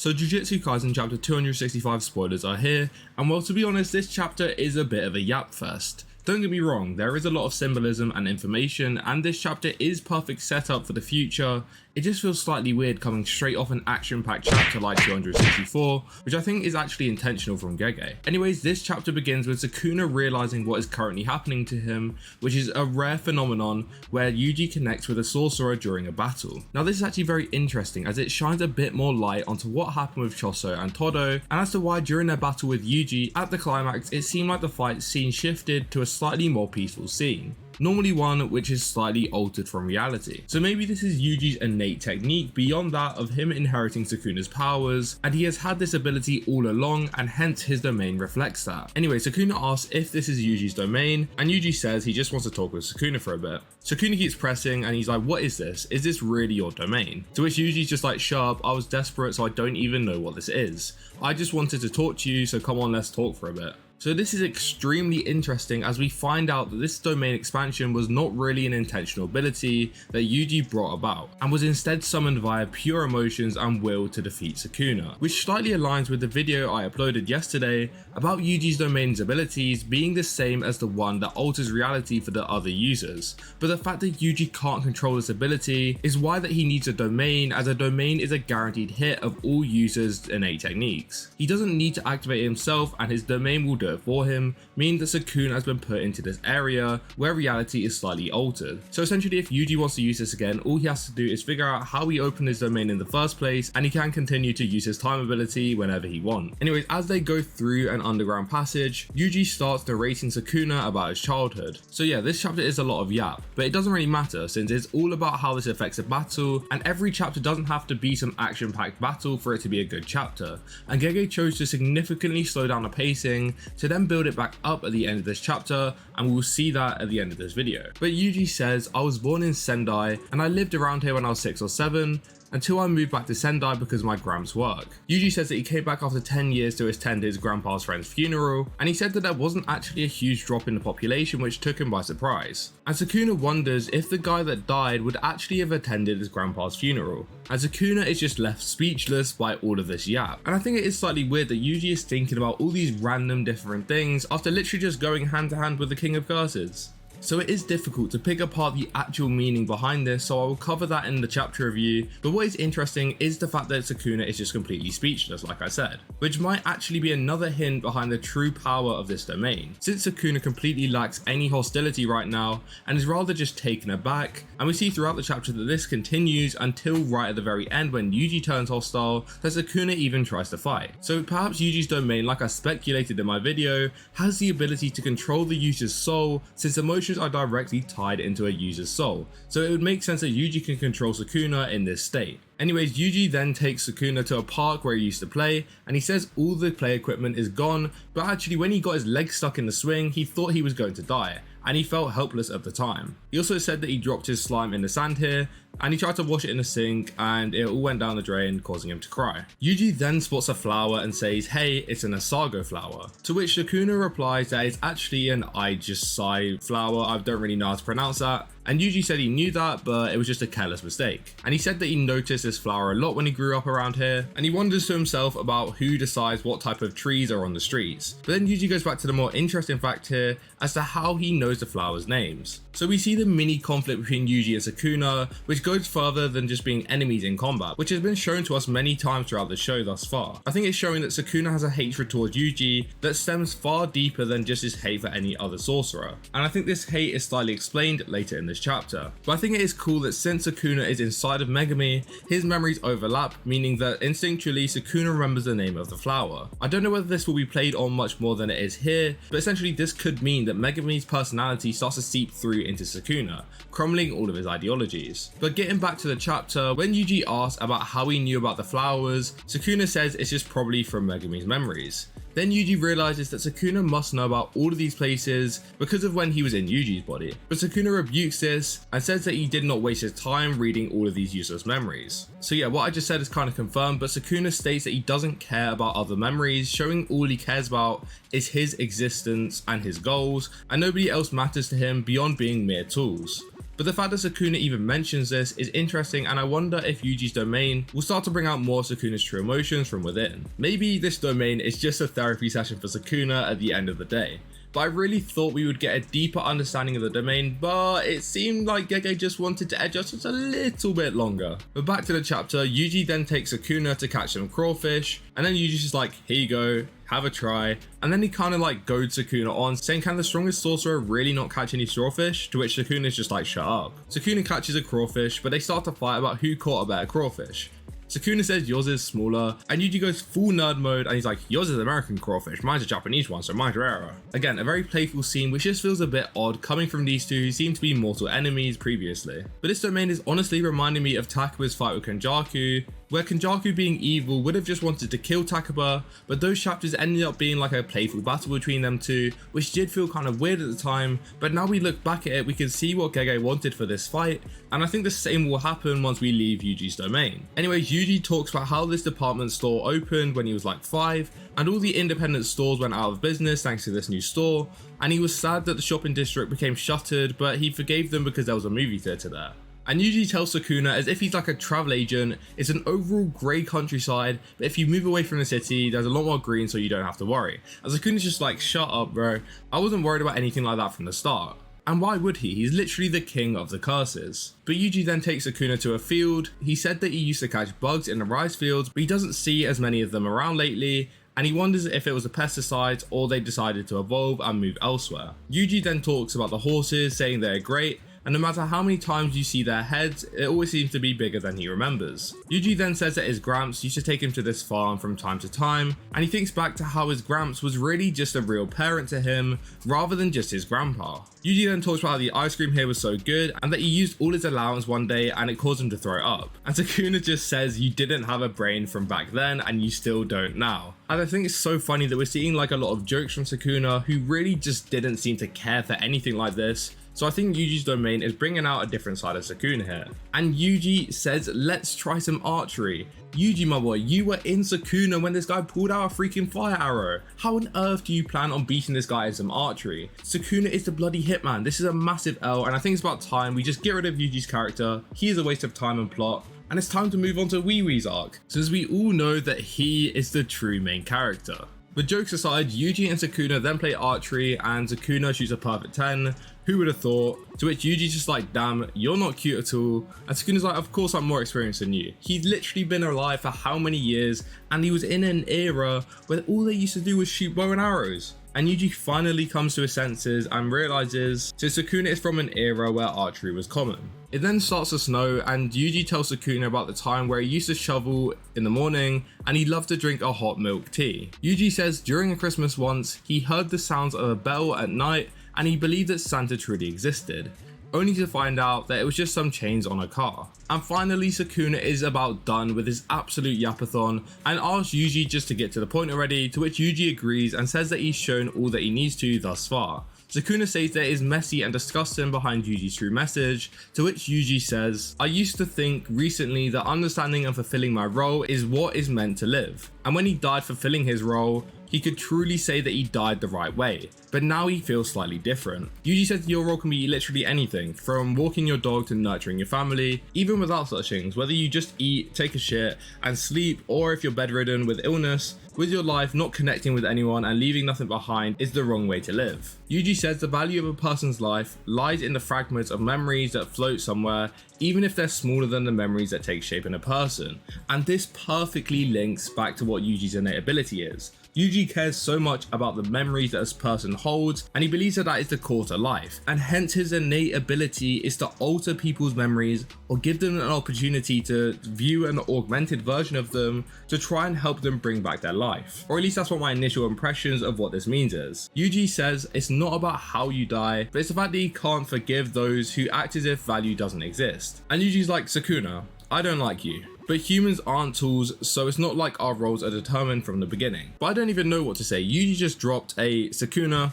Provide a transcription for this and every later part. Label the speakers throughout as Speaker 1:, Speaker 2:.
Speaker 1: So Jujutsu Kaisen chapter 265 spoilers are here, and well, to be honest, this chapter is a bit of a yap fest. Don't get me wrong, there is a lot of symbolism and information, and this chapter is perfect setup for the future. It just feels slightly weird coming straight off an action-packed chapter like 264, which I think is actually intentional from Gege. Anyways, this chapter begins with Sukuna realizing what is currently happening to him, which is a rare phenomenon where Yuji connects with a sorcerer during a battle. Now this is actually very interesting as it shines a bit more light onto what happened with Choso and Todo, and as to why during their battle with Yuji at the climax it seemed like the fight scene shifted to a slightly more peaceful scene. Normally one which is slightly altered from reality. So maybe this is Yuji's innate technique beyond that of him inheriting Sukuna's powers, and he has had this ability all along and hence his domain reflects that. Anyway, Sukuna asks if this is Yuji's domain, and Yuji says he just wants to talk with Sukuna for a bit. Sukuna keeps pressing and he's like, what is this? Is this really your domain? To which Yuji's just like, shut up, I was desperate so I don't even know what this is. I just wanted to talk to you, so come on, let's talk for a bit. So this is extremely interesting as we find out that this domain expansion was not really an intentional ability that Yuji brought about and was instead summoned via pure emotions and will to defeat Sukuna, which slightly aligns with the video I uploaded yesterday about Yuji's domain's abilities being the same as the one that alters reality for the other users. But the fact that Yuji can't control this ability is why that he needs a domain, as a domain is a guaranteed hit of all users' innate techniques. He doesn't need to activate it himself and his domain will do it for him, meaning that Sukuna has been put into this area where reality is slightly altered. So essentially if Yuji wants to use this again, all he has to do is figure out how he opened his domain in the first place and he can continue to use his time ability whenever he wants. Anyways, as they go through an underground passage, Yuji starts narrating Sukuna about his childhood. So yeah, this chapter is a lot of yap, but it doesn't really matter since it's all about how this affects a battle, and every chapter doesn't have to be some action-packed battle for it to be a good chapter. And Gege chose to significantly slow down the pacing to then build it back up at the end of this chapter, and we will see that at the end of this video. But Yuji says, I was born in Sendai and I lived around here when I was 6 or 7 until I moved back to Sendai because of my gram's work. Yuji says that he came back after 10 years to attend his grandpa's friend's funeral, and he said that there wasn't actually a huge drop in the population which took him by surprise. And Sukuna wonders if the guy that died would actually have attended his grandpa's funeral, and Sukuna is just left speechless by all of this yap. And I think it is slightly weird that Yuji is thinking about all these random different things after literally just going hand to hand with the King of Curses. So it is difficult to pick apart the actual meaning behind this, so I will cover that in the chapter review, but what is interesting is the fact that Sukuna is just completely speechless, like I said, which might actually be another hint behind the true power of this domain, since Sukuna completely lacks any hostility right now and is rather just taken aback, and we see throughout the chapter that this continues until right at the very end when Yuji turns hostile, that Sukuna even tries to fight. So perhaps Yuji's domain, like I speculated in my video, has the ability to control the user's soul, since emotions are directly tied into a user's soul, so it would make sense that Yuji can control Sukuna in this state. Anyways, Yuji then takes Sukuna to a park where he used to play, and he says all the play equipment is gone, but actually when he got his leg stuck in the swing, he thought he was going to die, and he felt helpless at the time. He also said that he dropped his slime in the sand here, and he tried to wash it in the sink, and it all went down the drain, causing him to cry. Yuji then spots a flower and says, hey, it's an asago flower, to which Sukuna replies that it's actually an Ijisai flower, I don't really know how to pronounce that, and Yuji said he knew that, but it was just a careless mistake. And he said that he noticed this flower a lot when he grew up around here, and he wonders to himself about who decides what type of trees are on the streets. But then Yuji goes back to the more interesting fact here as to how he knows the flowers' names. So we see the mini conflict between Yuji and Sukuna, which goes further than just being enemies in combat, which has been shown to us many times throughout the show thus far. I think it's showing that Sukuna has a hatred towards Yuji that stems far deeper than just his hate for any other sorcerer. And I think this hate is slightly explained later in this chapter. But I think it is cool that since Sukuna is inside of Megami, his memories overlap, meaning that instinctually Sukuna remembers the name of the flower. I don't know whether this will be played on much more than it is here, but essentially this could mean that Megami's personality starts to seep through into Sukuna, crumbling all of his ideologies. But getting back to the chapter, when Yuji asks about how he knew about the flowers, Sukuna says it's just probably from Megami's memories. Then Yuji realizes that Sukuna must know about all of these places because of when he was in Yuji's body. But Sukuna rebukes this and says that he did not waste his time reading all of these useless memories. So yeah, what I just said is kind of confirmed, but Sukuna states that he doesn't care about other memories, showing all he cares about is his existence and his goals, and nobody else matters to him beyond being mere tools. But the fact that Sukuna even mentions this is interesting, and I wonder if Yuji's domain will start to bring out more Sukuna's true emotions from within. Maybe this domain is just a therapy session for Sukuna at the end of the day. But I really thought we would get a deeper understanding of the domain, but it seemed like Gege just wanted to edge us just a little bit longer. But back to the chapter, Yuji then takes Sukuna to catch some crawfish, and then Yuji's just like, here you go, have a try. And then he kind of like goads Sukuna on, saying, can the strongest sorcerer really not catch any crawfish? To which Sukuna's just like, shut up. Sukuna catches a crawfish, but they start to fight about who caught a better crawfish. Sukuna says yours is smaller, and Yuji goes full nerd mode and he's like, yours is American crawfish, mine's a Japanese one, so mine's rarer. Again, a very playful scene which just feels a bit odd coming from these two who seem to be mortal enemies previously. But this domain is honestly reminding me of Takuba's fight with Kenjaku, where Kenjaku being evil would have just wanted to kill Takuba, but those chapters ended up being like a playful battle between them two, which did feel kind of weird at the time, but now we look back at it, we can see what Gege wanted for this fight, and I think the same will happen once we leave Yuji's domain. Anyways, Yuji talks about how this department store opened when he was like 5, and all the independent stores went out of business thanks to this new store, and he was sad that the shopping district became shuttered, but he forgave them because there was a movie theatre there. And Yuji tells Sukuna as if he's like a travel agent, it's an overall grey countryside, but if you move away from the city, there's a lot more green so you don't have to worry. And Sukuna's just like, shut up bro, I wasn't worried about anything like that from the start. And why would he? He's literally the king of the curses. But Yuji then takes Sukuna to a field. He said that he used to catch bugs in the rice fields, but he doesn't see as many of them around lately, and he wonders if it was the pesticides or they decided to evolve and move elsewhere. Yuji then talks about the horses, saying they're great, and no matter how many times you see their heads, it always seems to be bigger than he remembers. Yuji then says that his Gramps used to take him to this farm from time to time, and he thinks back to how his Gramps was really just a real parent to him, rather than just his grandpa. Yuji then talks about how the ice cream here was so good, and that he used all his allowance one day and it caused him to throw up. And Sukuna just says, you didn't have a brain from back then and you still don't now. And I think it's so funny that we're seeing like a lot of jokes from Sukuna, who really just didn't seem to care for anything like this. So I think Yuji's domain is bringing out a different side of Sukuna here. And Yuji says, let's try some archery. Yuji, my boy, you were in Sukuna when this guy pulled out a freaking fire arrow. How on earth do you plan on beating this guy in some archery? Sukuna is the bloody hitman. This is a massive L, and I think it's about time we just get rid of Yuji's character. He is a waste of time and plot. And it's time to move on to WeeWee's arc, since we all know that he is the true main character. But jokes aside, Yuji and Sukuna then play archery, and Sukuna shoots a perfect 10. Who would have thought? To which Yuji's just like, damn, you're not cute at all. And Sukuna's like, of course I'm more experienced than you. He's literally been alive for how many years, and he was in an era where all they used to do was shoot bow and arrows. And Yuji finally comes to his senses and realizes, so Sukuna is from an era where archery was common. It then starts to snow, and Yuji tells Sukuna about the time where he used to shovel in the morning and he loved to drink a hot milk tea. Yuji says during a Christmas once, he heard the sounds of a bell at night and he believed that Santa truly existed, only to find out that it was just some chains on a car. And finally, Sukuna is about done with his absolute yapathon and asks Yuji just to get to the point already, to which Yuji agrees and says that he's shown all that he needs to thus far. Sukuna says that it is messy and disgusting behind Yuji's true message, to which Yuji says, I used to think recently that understanding and fulfilling my role is what is meant to live. And when he died fulfilling his role, he could truly say that he died the right way, but now he feels slightly different. Yuji says your role can be literally anything, from walking your dog to nurturing your family, even without such things, whether you just eat, take a shit, and sleep, or if you're bedridden with illness. With your life, not connecting with anyone and leaving nothing behind is the wrong way to live. Yuji says the value of a person's life lies in the fragments of memories that float somewhere, even if they're smaller than the memories that take shape in a person. And this perfectly links back to what Yuji's innate ability is. Yuji cares so much about the memories that this person holds, and he believes that that is the core to life, and hence his innate ability is to alter people's memories or give them an opportunity to view an augmented version of them to try and help them bring back their life. Or at least that's what my initial impressions of what this means is. Yuji says it's not about how you die, but it's the fact that he can't forgive those who act as if value doesn't exist. And Yuji's like, Sukuna, I don't like you. But humans aren't tools, so it's not like our roles are determined from the beginning. But I don't even know what to say. Yuji just dropped a Sukuna,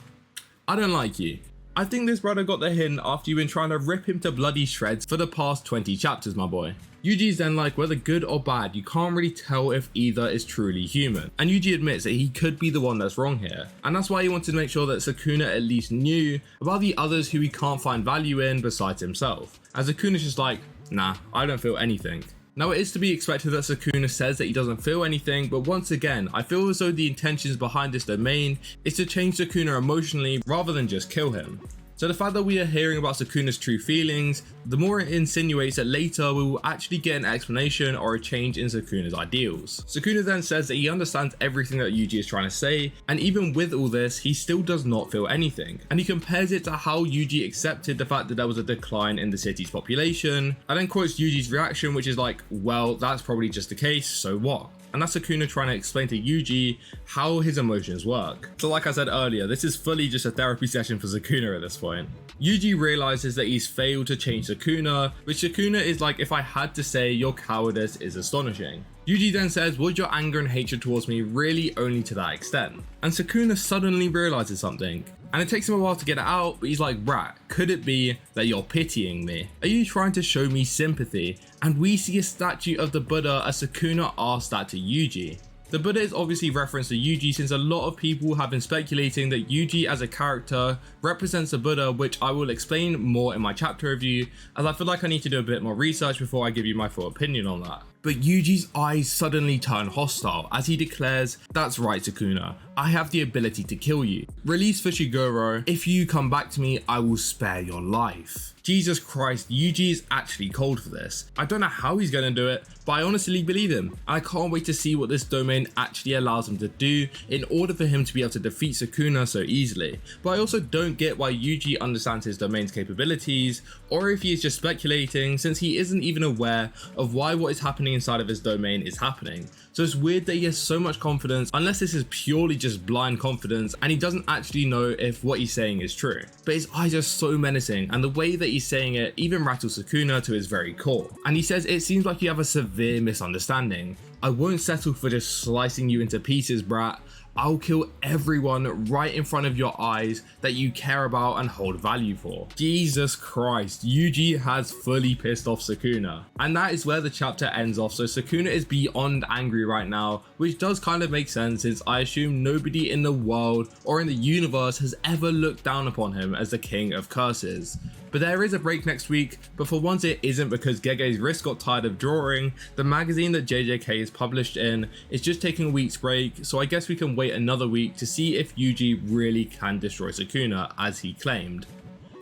Speaker 1: I don't like you. I think this brother got the hint after you've been trying to rip him to bloody shreds for the past 20 chapters, my boy. Yuji's then like, whether good or bad, you can't really tell if either is truly human. And Yuji admits that he could be the one that's wrong here. And that's why he wanted to make sure that Sukuna at least knew about the others who he can't find value in besides himself. And Sukuna's just like, nah, I don't feel anything. Now it is to be expected that Sukuna says that he doesn't feel anything, but once again, I feel as though the intentions behind this domain is to change Sukuna emotionally rather than just kill him. So the fact that we are hearing about Sukuna's true feelings, the more it insinuates that later we will actually get an explanation or a change in Sukuna's ideals. Sukuna then says that he understands everything that Yuji is trying to say, and even with all this, he still does not feel anything. And he compares it to how Yuji accepted the fact that there was a decline in the city's population, and then quotes Yuji's reaction, which is like, well, that's probably just the case, so what? And that's Sukuna trying to explain to Yuji how his emotions work. So like I said earlier, this is fully just a therapy session for Sukuna at this point. Yuji realizes that he's failed to change Sukuna, which Sukuna is like, if I had to say, your cowardice is astonishing. Yuji then says, was your anger and hatred towards me really only to that extent? And Sukuna suddenly realizes something. And it takes him a while to get it out, but he's like, Brat, could it be that you're pitying me? Are you trying to show me sympathy? And we see a statue of the Buddha as Sukuna asks that to Yuji. The Buddha is obviously referenced to Yuji, since a lot of people have been speculating that Yuji as a character represents the Buddha, which I will explain more in my chapter review, as I feel like I need to do a bit more research before I give you my full opinion on that. But Yuji's eyes suddenly turn hostile as he declares, that's right Sukuna, I have the ability to kill you. Release Fushiguro, if you come back to me, I will spare your life. Jesus Christ, Yuji is actually cold for this. I don't know how he's gonna do it, but I honestly believe him. And I can't wait to see what this domain actually allows him to do in order for him to be able to defeat Sukuna so easily. But I also don't get why Yuji understands his domain's capabilities, or if he is just speculating, since he isn't even aware of why what is happening inside of his domain is happening. So it's weird that he has so much confidence, unless this is purely just blind confidence and he doesn't actually know if what he's saying is true. But his eyes are so menacing, and the way that he's saying it even rattles Sukuna to his very core. And he says, it seems like you have a severe misunderstanding. I won't settle for just slicing you into pieces, brat. I'll kill everyone right in front of your eyes that you care about and hold value for. Jesus Christ, Yuji has fully pissed off Sukuna. And that is where the chapter ends off, so Sukuna is beyond angry right now, which does kind of make sense, since I assume nobody in the world or in the universe has ever looked down upon him as the king of curses. But there is a break next week, but for once it isn't, because Gege's wrist got tired of drawing. The magazine that JJK is published in is just taking a week's break, so I guess we can wait another week to see if Yuji really can destroy Sukuna as he claimed.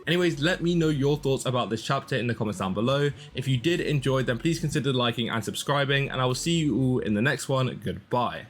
Speaker 1: Anyways, let me know your thoughts about this chapter in the comments down below. If you did enjoy, then please consider liking and subscribing, and I will see you all in the next one. Goodbye.